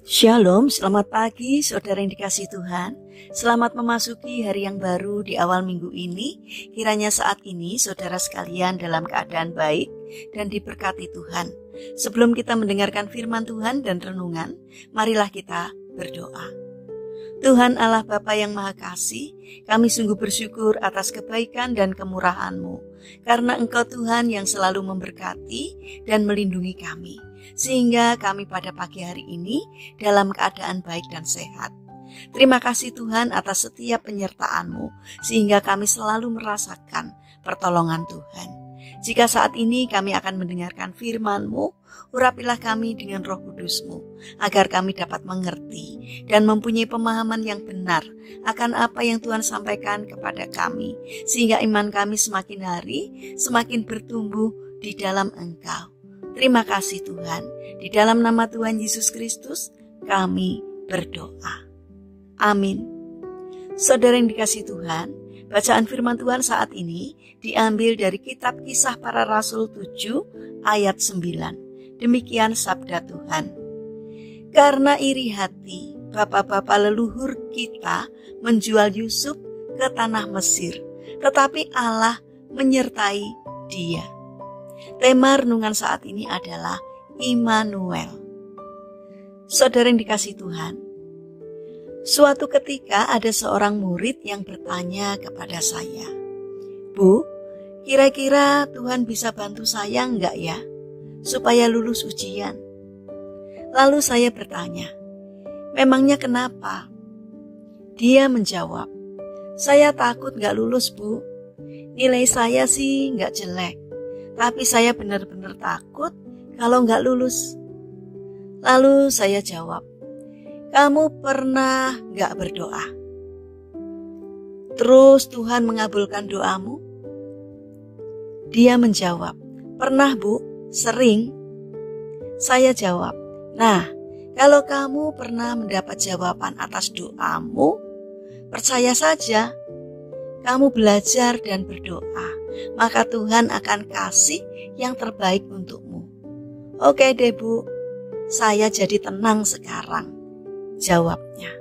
Shalom, selamat pagi saudara yang dikasihi Tuhan. Selamat memasuki hari yang baru di awal minggu ini. Kiranya saat ini saudara sekalian dalam keadaan baik dan diberkati Tuhan. Sebelum kita mendengarkan firman Tuhan dan renungan, marilah kita berdoa. Tuhan Allah Bapa yang Maha Kasih, kami sungguh bersyukur atas kebaikan dan kemurahan-Mu, karena Engkau Tuhan yang selalu memberkati dan melindungi kami, sehingga kami pada pagi hari ini dalam keadaan baik dan sehat. Terima kasih Tuhan atas setiap penyertaan-Mu, sehingga kami selalu merasakan pertolongan Tuhan. Jika saat ini kami akan mendengarkan firman-Mu, urapilah kami dengan Roh Kudus-Mu, agar kami dapat mengerti dan mempunyai pemahaman yang benar akan apa yang Tuhan sampaikan kepada kami, sehingga iman kami semakin hari semakin bertumbuh di dalam Engkau. Terima kasih Tuhan, di dalam nama Tuhan Yesus Kristus kami berdoa. Amin. Saudara yang dikasihi Tuhan, bacaan firman Tuhan saat ini diambil dari kitab Kisah Para Rasul 7 ayat 9. Demikian sabda Tuhan. Karena iri hati, bapak-bapak leluhur kita menjual Yusuf ke tanah Mesir, tetapi Allah menyertai dia. Tema renungan saat ini adalah Immanuel. Saudara yang dikasihi Tuhan, suatu ketika ada seorang murid yang bertanya kepada saya, "Bu, kira-kira Tuhan bisa bantu saya enggak ya, supaya lulus ujian?" Lalu saya bertanya, "Memangnya kenapa?" Dia menjawab, "Saya takut enggak lulus, Bu. Nilai saya sih enggak jelek, tapi saya benar-benar takut kalau enggak lulus." Lalu saya jawab, "Kamu pernah enggak berdoa? Terus Tuhan mengabulkan doamu?" Dia menjawab, "Pernah Bu, sering." Saya jawab, "Nah, kalau kamu pernah mendapat jawaban atas doamu, percaya saja, kamu belajar dan berdoa, maka Tuhan akan kasih yang terbaik untukmu." "Oke deh Bu, saya jadi tenang sekarang," jawabnya.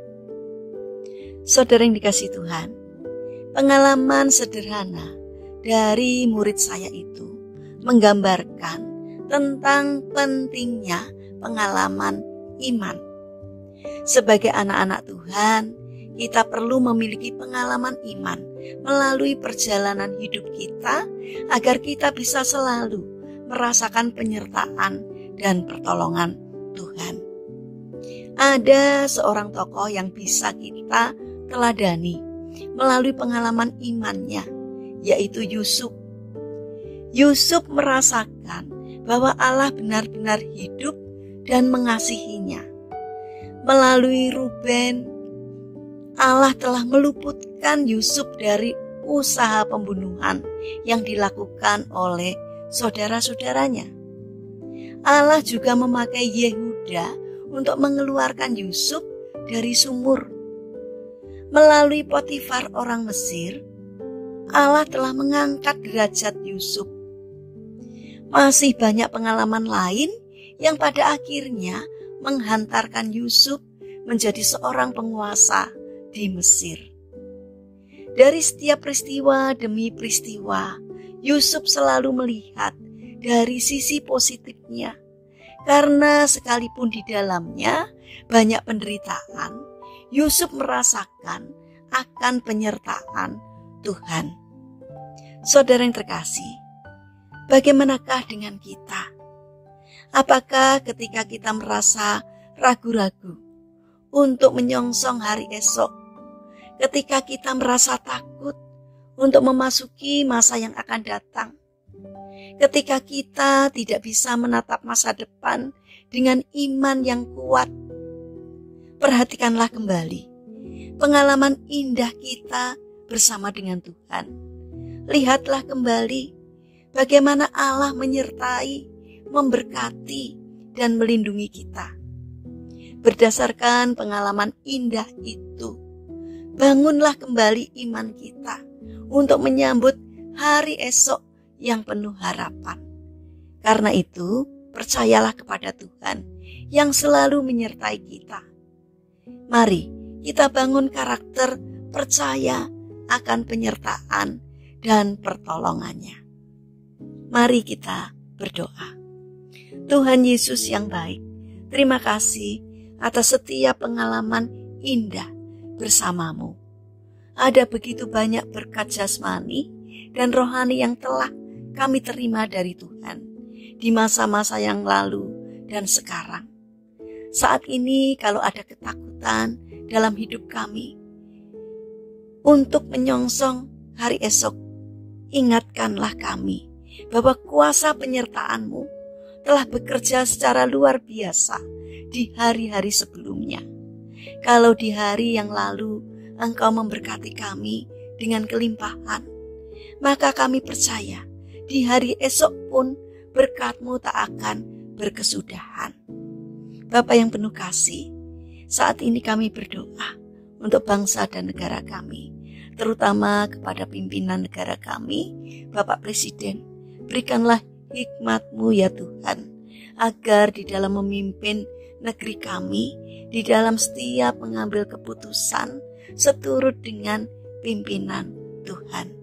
Saudara yang dikasihi Tuhan, pengalaman sederhana dari murid saya itu menggambarkan tentang pentingnya pengalaman iman. Sebagai anak-anak Tuhan, kita perlu memiliki pengalaman iman melalui perjalanan hidup kita agar kita bisa selalu merasakan penyertaan dan pertolongan Tuhan. Ada seorang tokoh yang bisa kita teladani melalui pengalaman imannya, yaitu Yusuf. Yusuf merasakan bahwa Allah benar-benar hidup dan mengasihinya. Melalui Ruben, Allah telah meluputkan Yusuf dari usaha pembunuhan yang dilakukan oleh saudara-saudaranya. Allah juga memakai Yehuda untuk mengeluarkan Yusuf dari sumur. Melalui Potifar orang Mesir, Allah telah mengangkat derajat Yusuf. Masih banyak pengalaman lain yang pada akhirnya menghantarkan Yusuf menjadi seorang penguasa di Mesir. Dari setiap peristiwa demi peristiwa, Yusuf selalu melihat dari sisi positifnya. Karena sekalipun di dalamnya banyak penderitaan, Yusuf merasakan akan penyertaan Tuhan. Saudara yang terkasih, bagaimanakah dengan kita? Apakah ketika kita merasa ragu-ragu untuk menyongsong hari esok, ketika kita merasa takut untuk memasuki masa yang akan datang, ketika kita tidak bisa menatap masa depan dengan iman yang kuat, perhatikanlah kembali pengalaman indah kita bersama dengan Tuhan. Lihatlah kembali bagaimana Allah menyertai, memberkati, dan melindungi kita. Berdasarkan pengalaman indah itu, bangunlah kembali iman kita untuk menyambut hari esok yang penuh harapan. Karena itu, percayalah kepada Tuhan yang selalu menyertai kita. Mari kita bangun karakter percaya akan penyertaan dan pertolongannya. Mari kita berdoa. Tuhan Yesus yang baik, terima kasih atas setiap pengalaman indah bersamamu. Ada begitu banyak berkat jasmani dan rohani yang telah kami terima dari Tuhan di masa-masa yang lalu dan sekarang. Saat ini kalau ada ketakutan dalam hidup kami untuk menyongsong hari esok, ingatkanlah kami bahwa kuasa penyertaan-Mu telah bekerja secara luar biasa di hari-hari sebelumnya. Kalau di hari yang lalu Engkau memberkati kami dengan kelimpahan, maka kami percaya di hari esok pun berkat-Mu tak akan berkesudahan. Bapa yang penuh kasih, saat ini kami berdoa untuk bangsa dan negara kami, terutama kepada pimpinan negara kami, Bapak Presiden. Berikanlah hikmat-Mu ya Tuhan, agar di dalam memimpin negeri kami, di dalam setiap mengambil keputusan seturut dengan pimpinan Tuhan.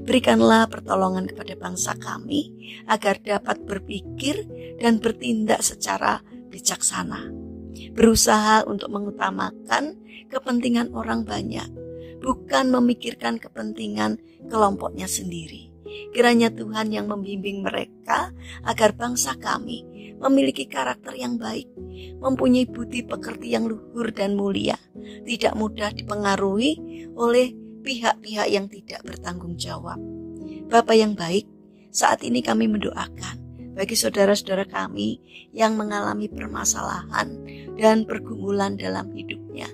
Berikanlah pertolongan kepada bangsa kami agar dapat berpikir dan bertindak secara bijaksana, berusaha untuk mengutamakan kepentingan orang banyak, bukan memikirkan kepentingan kelompoknya sendiri. Kiranya Tuhan yang membimbing mereka agar bangsa kami memiliki karakter yang baik, mempunyai budi pekerti yang luhur dan mulia, tidak mudah dipengaruhi oleh pihak-pihak yang tidak bertanggung jawab. Bapa yang baik, saat ini kami mendoakan bagi saudara-saudara kami yang mengalami permasalahan dan pergumulan dalam hidupnya.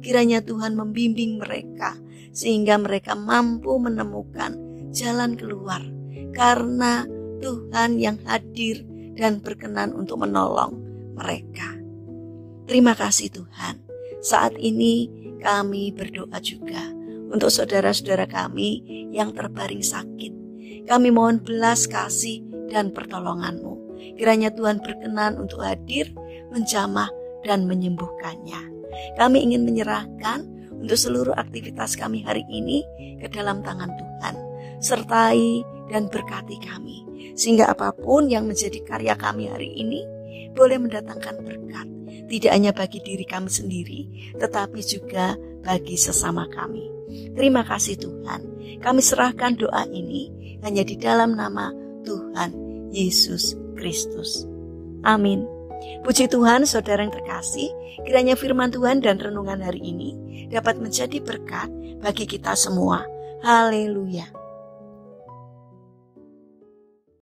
Kiranya Tuhan membimbing mereka sehingga mereka mampu menemukan jalan keluar, karena Tuhan yang hadir dan berkenan untuk menolong mereka. Terima kasih Tuhan. Saat ini kami berdoa juga untuk saudara-saudara kami yang terbaring sakit. Kami mohon belas kasih dan pertolongan-Mu. Kiranya Tuhan berkenan untuk hadir, menjamah dan menyembuhkannya. Kami ingin menyerahkan untuk seluruh aktivitas kami hari ini ke dalam tangan Tuhan. Sertai dan berkati kami, sehingga apapun yang menjadi karya kami hari ini boleh mendatangkan berkat, tidak hanya bagi diri kami sendiri, tetapi juga bagi sesama kami. Terima kasih Tuhan. Kami serahkan doa ini hanya di dalam nama Tuhan Yesus Kristus. Amin. Puji Tuhan, saudara yang terkasih, kiranya firman Tuhan dan renungan hari ini dapat menjadi berkat bagi kita semua. Haleluya.